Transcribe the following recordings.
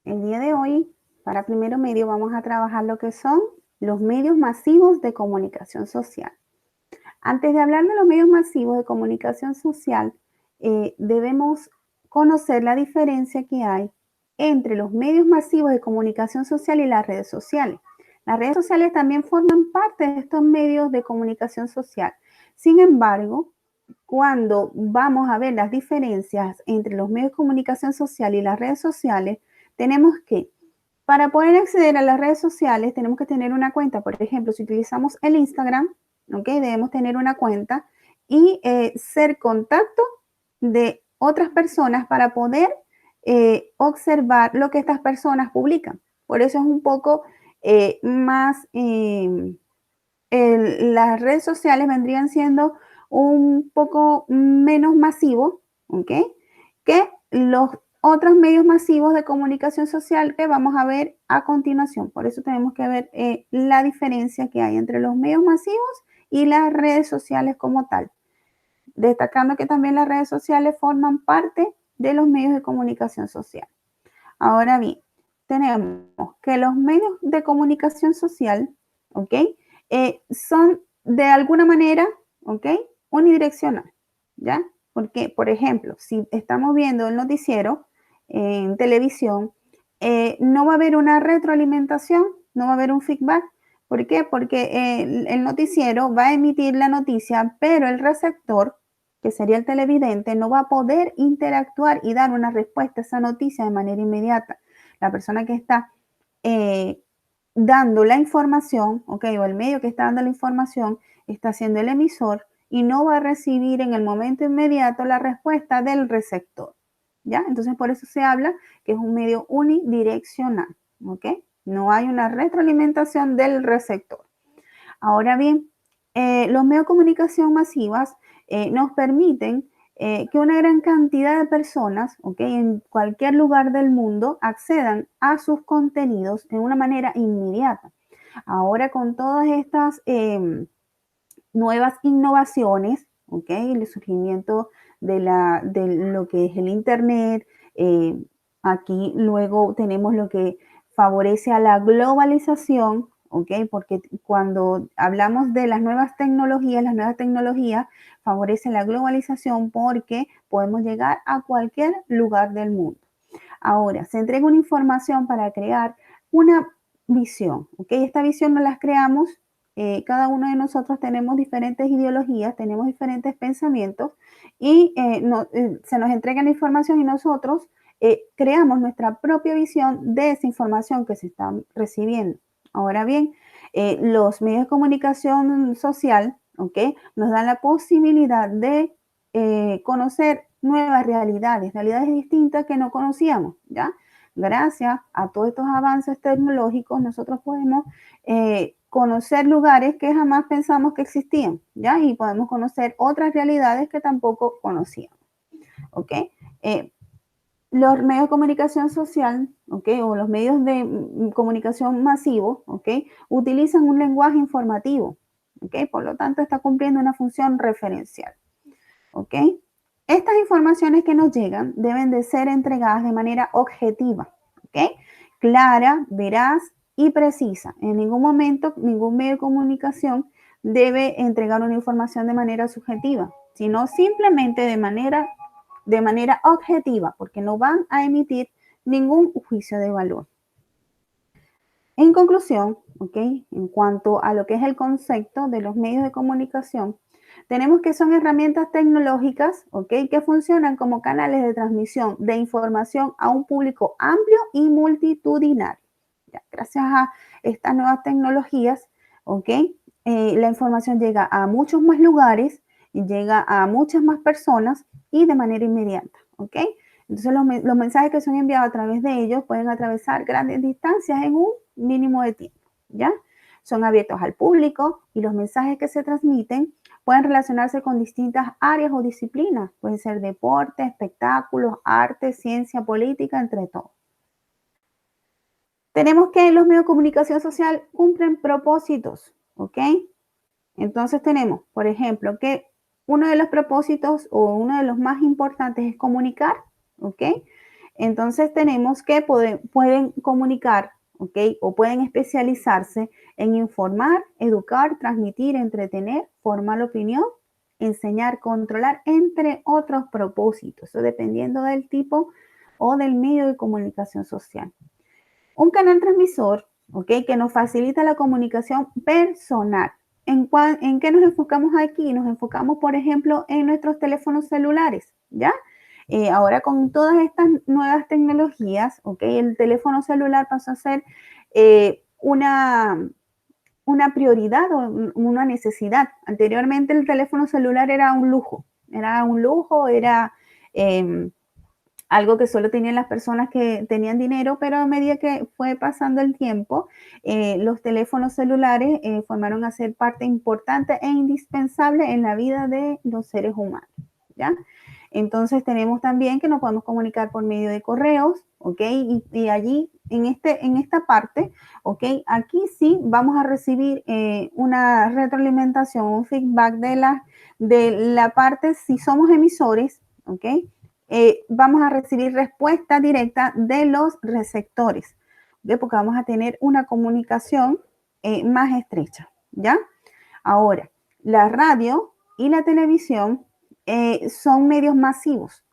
El día de hoy, para Primero Medio, vamos a trabajar lo que son los medios masivos de comunicación social. Antes de hablar de los medios masivos de comunicación social, debemos conocer la diferencia que hay entre los medios masivos de comunicación social y las redes sociales. Las redes sociales también forman parte de estos medios de comunicación social. Sin embargo, cuando vamos a ver las diferencias entre los medios de comunicación social y las redes sociales, tenemos que, para poder acceder a las redes sociales, tenemos que tener una cuenta. Por ejemplo, si utilizamos el Instagram, ¿ok? Debemos tener una cuenta y ser contacto de otras personas para poder observar lo que estas personas publican. Por eso es un poco más, las redes sociales vendrían siendo un poco menos masivos, ¿ok? Que los otros medios masivos de comunicación social que vamos a ver a continuación. Por eso tenemos que ver la diferencia que hay entre los medios masivos y las redes sociales como tal. Destacando que también las redes sociales forman parte de los medios de comunicación social. Ahora bien, tenemos que los medios de comunicación social, ¿ok? Son de alguna manera, ¿ok? Unidireccional, ¿ya? Porque, por ejemplo, si estamos viendo el noticiero en televisión, no va a haber una retroalimentación, no va a haber un feedback. ¿Por qué? Porque el noticiero va a emitir la noticia, pero el receptor, que sería el televidente, no va a poder interactuar y dar una respuesta a esa noticia de manera inmediata. La persona que está dando la información, ¿ok? O el medio que está dando la información está siendo el emisor y no va a recibir en el momento inmediato la respuesta del receptor, ¿ya? Entonces, por eso se habla que es un medio unidireccional, ¿ok? No hay una retroalimentación del receptor. Ahora bien, los medios de comunicación masivas nos permiten que una gran cantidad de personas, ¿okay? En cualquier lugar del mundo, accedan a sus contenidos de una manera inmediata. Ahora con todas estas nuevas innovaciones, ¿okay? El surgimiento de lo que es el Internet, aquí luego tenemos lo que favorece a la globalización, ¿ok? Porque cuando hablamos de las nuevas tecnologías favorecen la globalización porque podemos llegar a cualquier lugar del mundo. Ahora, se entrega una información para crear una visión, ¿ok? Esta visión no las creamos, cada uno de nosotros tenemos diferentes ideologías, tenemos diferentes pensamientos y se nos entrega la información y nosotros creamos nuestra propia visión de esa información que se está recibiendo. Ahora bien, los medios de comunicación social, ¿ok? Nos dan la posibilidad de conocer nuevas realidades distintas que no conocíamos, ¿ya? Gracias a todos estos avances tecnológicos, nosotros podemos conocer lugares que jamás pensamos que existían, ¿ya? Y podemos conocer otras realidades que tampoco conocíamos, ¿ok? Los medios de comunicación social, ¿ok? O los medios de comunicación masivos, ¿ok? Utilizan un lenguaje informativo, ¿ok? Por lo tanto, está cumpliendo una función referencial, ¿ok? Estas informaciones que nos llegan deben de ser entregadas de manera objetiva, ¿ok? Clara, veraz y precisa. En ningún momento, ningún medio de comunicación debe entregar una información de manera subjetiva, sino simplemente de manera objetiva, porque no van a emitir ningún juicio de valor. En conclusión, ¿ok? En cuanto a lo que es el concepto de los medios de comunicación, tenemos que son herramientas tecnológicas, ¿ok? Que funcionan como canales de transmisión de información a un público amplio y multitudinario. Ya, gracias a estas nuevas tecnologías, ¿ok? La información llega a muchos más lugares, llega a muchas más personas y de manera inmediata, ¿ok? Entonces los mensajes que son enviados a través de ellos pueden atravesar grandes distancias en un mínimo de tiempo, ¿ya? Son abiertos al público y los mensajes que se transmiten pueden relacionarse con distintas áreas o disciplinas. Pueden ser deporte, espectáculos, arte, ciencia, política, entre todos. Tenemos que los medios de comunicación social cumplen propósitos, ¿ok? Entonces tenemos, por ejemplo, que uno de los propósitos o uno de los más importantes es comunicar, ¿ok? Entonces tenemos que pueden comunicar, ¿ok? O pueden especializarse en informar, educar, transmitir, entretener, formar opinión, enseñar, controlar, entre otros propósitos, eso dependiendo del tipo o del medio de comunicación social. Un canal transmisor, ¿ok? Que nos facilita la comunicación personal. ¿En qué nos enfocamos aquí? Nos enfocamos, por ejemplo, en nuestros teléfonos celulares, ¿ya? Ahora con todas estas nuevas tecnologías, ¿ok? El teléfono celular pasó a ser una prioridad o una necesidad. Anteriormente el teléfono celular era un lujo, era algo que solo tenían las personas que tenían dinero, pero a medida que fue pasando el tiempo, los teléfonos celulares formaron a ser parte importante e indispensable en la vida de los seres humanos, ¿ya? Entonces tenemos también que nos podemos comunicar por medio de correos, ¿ok? Y allí, en esta parte, ¿ok? Aquí sí vamos a recibir una retroalimentación, un feedback de la parte, si somos emisores, ¿ok? Vamos a recibir respuesta directa de los receptores, ¿okay? Porque vamos a tener una comunicación más estrecha, ¿ya? Ahora, la radio y la televisión son medios masivos,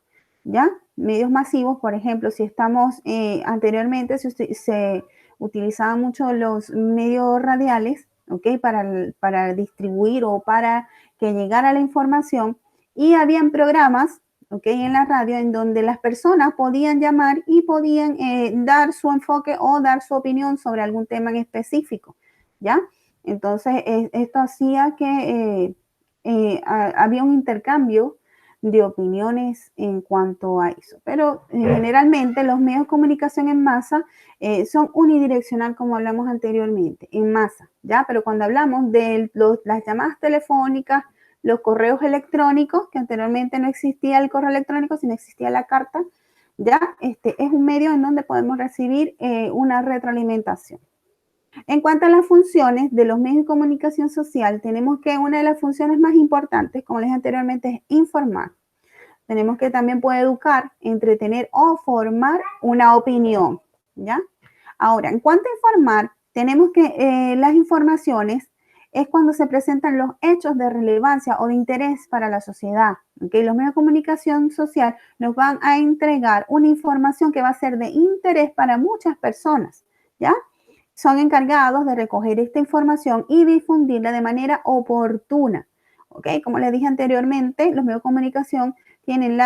¿ya? Medios masivos, por ejemplo, si estamos anteriormente se utilizaban mucho los medios radiales, ¿ok? Para distribuir o para que llegara la información, y habían programas, ¿ok? En la radio en donde las personas podían llamar y podían dar su enfoque o dar su opinión sobre algún tema en específico, ¿ya? Entonces, esto hacía que había un intercambio de opiniones en cuanto a eso. Pero generalmente los medios de comunicación en masa son unidireccional, como hablamos anteriormente, en masa, ¿ya? Pero cuando hablamos de las llamadas telefónicas, los correos electrónicos, que anteriormente no existía el correo electrónico, sino existía la carta, ¿ya? Es un medio en donde podemos recibir una retroalimentación. En cuanto a las funciones de los medios de comunicación social, tenemos que una de las funciones más importantes, como les dije anteriormente, es informar. Tenemos que también poder educar, entretener o formar una opinión, ¿ya? Ahora, en cuanto a informar, tenemos que las informaciones es cuando se presentan los hechos de relevancia o de interés para la sociedad, ¿ok? Los medios de comunicación social nos van a entregar una información que va a ser de interés para muchas personas, ¿ya? Son encargados de recoger esta información y difundirla de manera oportuna, ¿ok? Como les dije anteriormente, los medios de comunicación tienen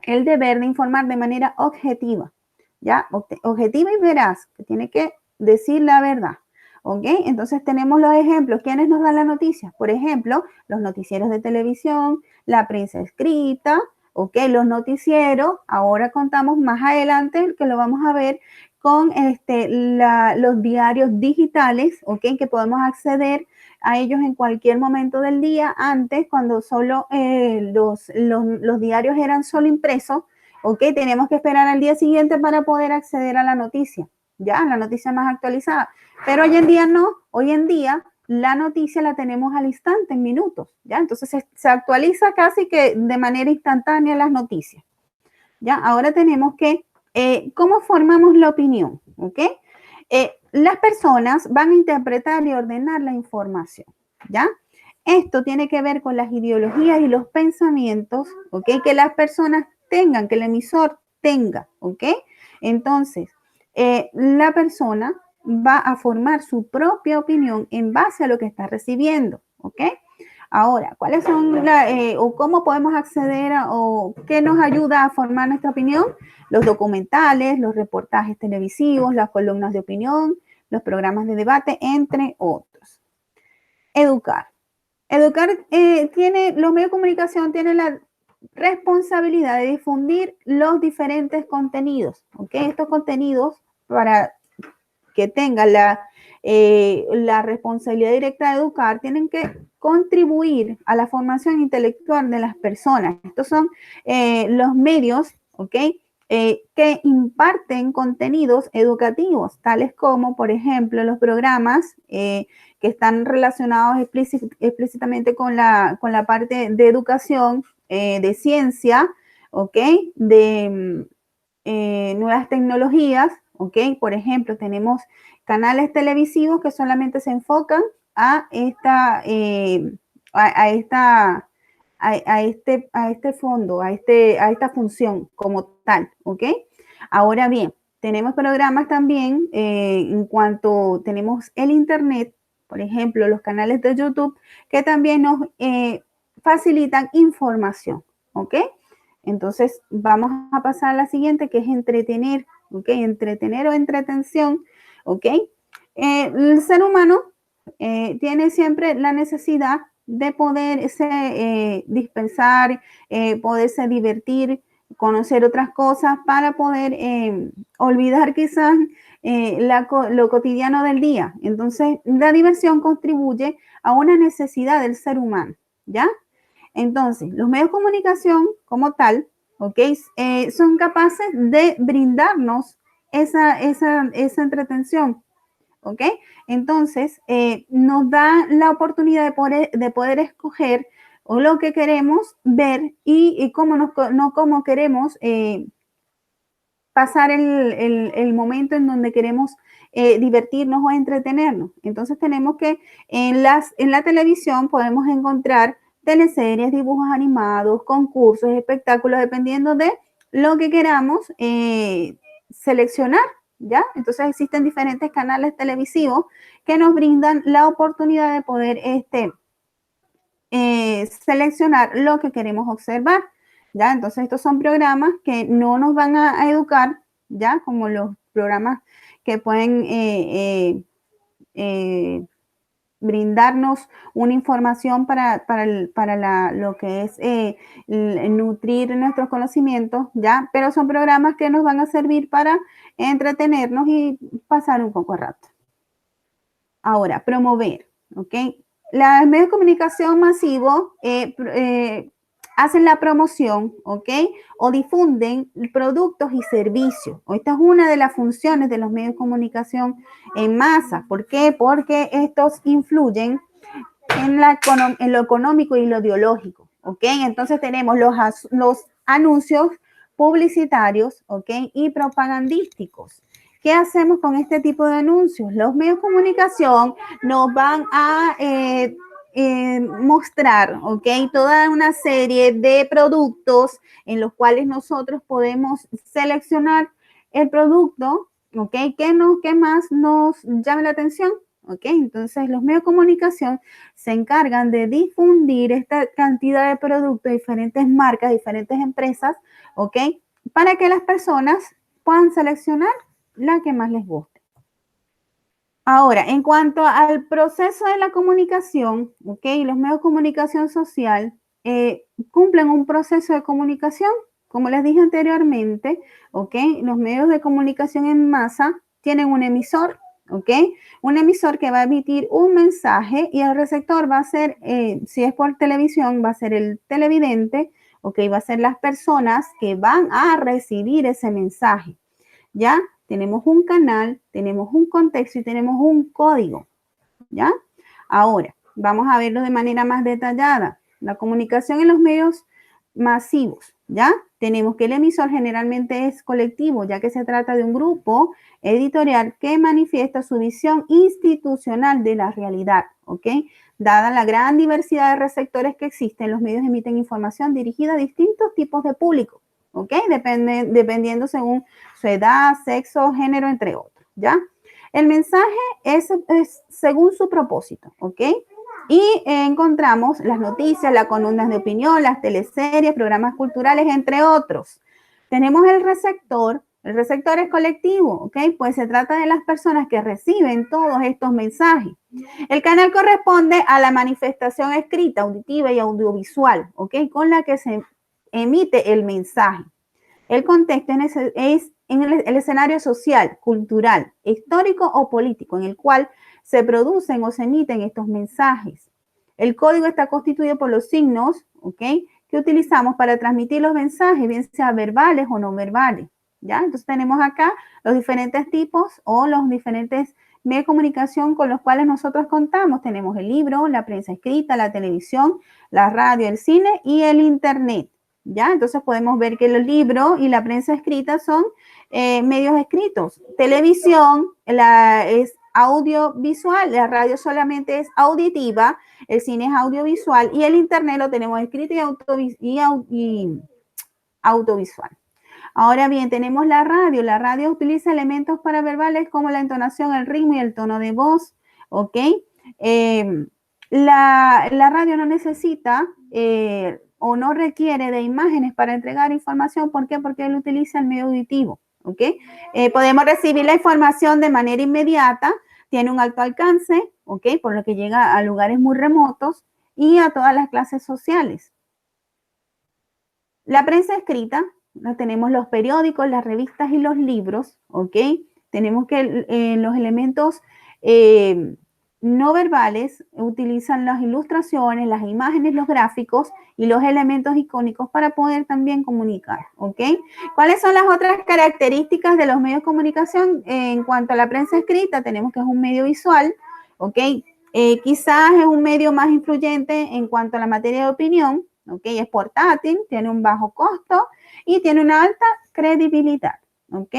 el deber de informar de manera objetiva, ¿ya? Objetiva y veraz, que tiene que decir la verdad, ¿ok? Entonces tenemos los ejemplos. ¿Quiénes nos dan las noticias? Por ejemplo, los noticieros de televisión, la prensa escrita, ¿ok? Los noticieros, ahora contamos más adelante, que lo vamos a ver, con los diarios digitales, ¿ok? Que podemos acceder a ellos en cualquier momento del día. Antes, cuando solo los diarios eran solo impresos, ¿ok? Tenemos que esperar al día siguiente para poder acceder a la noticia, ya, la noticia más actualizada. Pero hoy en día no, hoy en día la noticia la tenemos al instante, en minutos, ya. Entonces se actualiza casi que de manera instantánea las noticias, ya. Ahora tenemos que, ¿cómo formamos la opinión? ¿Ok? Las personas van a interpretar y ordenar la información, ¿ya? Esto tiene que ver con las ideologías y los pensamientos, ¿ok? Que las personas tengan, que el emisor tenga, ¿ok? Entonces, la persona va a formar su propia opinión en base a lo que está recibiendo, ¿ok? Ahora, ¿cuáles son o cómo podemos acceder o qué nos ayuda a formar nuestra opinión? Los documentales, los reportajes televisivos, las columnas de opinión, los programas de debate, entre otros. Educar. Educar los medios de comunicación tienen la responsabilidad de difundir los diferentes contenidos, ¿ok? Estos contenidos, para que tengan la responsabilidad directa de educar, tienen que contribuir a la formación intelectual de las personas. Estos son los medios, ¿ok? Que imparten contenidos educativos, tales como, por ejemplo, los programas que están relacionados explícitamente con la parte de educación, de ciencia, ¿ok? De nuevas tecnologías, ¿ok? Por ejemplo, tenemos canales televisivos que solamente se enfocan a esta, a este fondo, a esta función como tal, ¿ok? Ahora bien, tenemos programas también en cuanto tenemos el Internet, por ejemplo, los canales de YouTube, que también nos facilitan información, ¿ok? Entonces, vamos a pasar a la siguiente, que es entretener, ¿ok? Entretener o entretención, ¿ok? El ser humano tiene siempre la necesidad de poderse dispensar, poderse divertir, conocer otras cosas para poder olvidar quizás lo cotidiano del día. Entonces, la diversión contribuye a una necesidad del ser humano, ¿ya? Entonces, los medios de comunicación como tal, ¿ok? Son capaces de brindarnos esa entretención, ¿ok? Entonces, nos da la oportunidad de poder escoger lo que queremos ver y cómo queremos pasar el momento en donde queremos divertirnos o entretenernos. Entonces tenemos que en la televisión podemos encontrar teleseries, dibujos animados, concursos, espectáculos, dependiendo de lo que queramos seleccionar, ¿ya? Entonces existen diferentes canales televisivos que nos brindan la oportunidad de poder seleccionar lo que queremos observar, ¿ya? Entonces estos son programas que no nos van a educar, ¿ya? Como los programas que pueden brindarnos una información para lo que es nutrir nuestros conocimientos, ¿ya? Pero son programas que nos van a servir para entretenernos y pasar un poco de rato. Ahora, promover, ¿ok? Los medios de comunicación masivos hacen la promoción, ¿ok? O difunden productos y servicios. Esta es una de las funciones de los medios de comunicación en masa. ¿Por qué? Porque estos influyen en lo económico y lo ideológico, ¿ok? Entonces tenemos los anuncios publicitarios, ¿ok? Y propagandísticos. ¿Qué hacemos con este tipo de anuncios? Los medios de comunicación nos van a mostrar, ¿ok? Toda una serie de productos en los cuales nosotros podemos seleccionar el producto, ¿ok? ¿Qué más nos llama la atención? ¿Ok? Entonces, los medios de comunicación se encargan de difundir esta cantidad de productos, diferentes marcas, diferentes empresas, ¿ok? Para que las personas puedan seleccionar la que más les guste. Ahora, en cuanto al proceso de la comunicación, ¿ok? Los medios de comunicación social cumplen un proceso de comunicación, como les dije anteriormente, ¿ok? Los medios de comunicación en masa tienen un emisor, ¿ok? Un emisor que va a emitir un mensaje y el receptor va a ser, si es por televisión, va a ser el televidente, ¿ok? Va a ser las personas que van a recibir ese mensaje, ¿ya? Tenemos un canal, tenemos un contexto y tenemos un código, ¿ya? Ahora, vamos a verlo de manera más detallada. La comunicación en los medios masivos, ¿ya? Tenemos que el emisor generalmente es colectivo, ya que se trata de un grupo editorial que manifiesta su visión institucional de la realidad, ¿ok? Dada la gran diversidad de receptores que existen, los medios emiten información dirigida a distintos tipos de público, ¿ok? Dependiendo según su edad, sexo, género, entre otros, ¿ya? El mensaje es según su propósito, ¿ok? Y encontramos las noticias, las columnas de opinión, las teleseries, programas culturales, entre otros. Tenemos el receptor es colectivo, ¿ok? Pues se trata de las personas que reciben todos estos mensajes. El canal corresponde a la manifestación escrita, auditiva y audiovisual, ¿ok? Con la que se emite el mensaje. El contexto es en el escenario social, cultural, histórico o político en el cual se producen o se emiten estos mensajes. El código está constituido por los signos, ¿ok? Que utilizamos para transmitir los mensajes, bien sea verbales o no verbales, ¿ya? Entonces tenemos acá los diferentes tipos o los diferentes medios de comunicación con los cuales nosotros contamos. Tenemos el libro, la prensa escrita, la televisión, la radio, el cine y el internet. ¿ya? Entonces podemos ver que los libros y la prensa escrita son medios escritos. Televisión es audiovisual, la radio solamente es auditiva, el cine es audiovisual y el internet lo tenemos escrito y audiovisual. Ahora bien, tenemos la radio. La radio utiliza elementos paraverbales como la entonación, el ritmo y el tono de voz, ¿ok? La radio no necesita o no requiere de imágenes para entregar información. ¿Por qué? Porque él utiliza el medio auditivo, ¿ok? Podemos recibir la información de manera inmediata, tiene un alto alcance, ¿ok? Por lo que llega a lugares muy remotos y a todas las clases sociales. La prensa escrita, tenemos los periódicos, las revistas y los libros, ¿ok? Tenemos que los elementos no verbales utilizan las ilustraciones, las imágenes, los gráficos y los elementos icónicos para poder también comunicar, ¿ok? ¿Cuáles son las otras características de los medios de comunicación? En cuanto a la prensa escrita, tenemos que es un medio visual, ¿ok? Quizás es un medio más influyente en cuanto a la materia de opinión, ¿ok? Es portátil, tiene un bajo costo y tiene una alta credibilidad, ¿ok?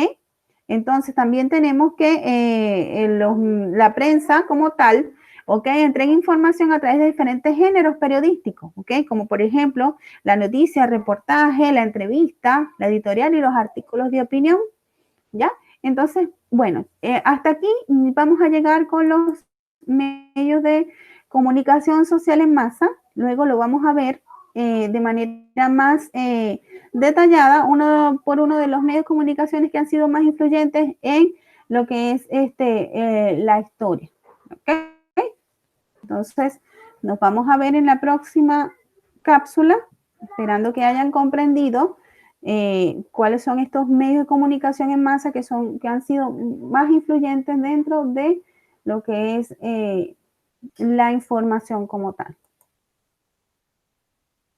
Entonces también tenemos que la prensa como tal, ¿ok? Entrega información a través de diferentes géneros periodísticos, ¿ok? Como por ejemplo la noticia, el reportaje, la entrevista, la editorial y los artículos de opinión, ¿ya? Entonces, bueno, hasta aquí vamos a llegar con los medios de comunicación social en masa. Luego lo vamos a ver de manera más detallada uno por uno de los medios de comunicaciones que han sido más influyentes en lo que es la historia. ¿Okay? Entonces, nos vamos a ver en la próxima cápsula, esperando que hayan comprendido cuáles son estos medios de comunicación en masa que han sido más influyentes dentro de lo que es la información como tal.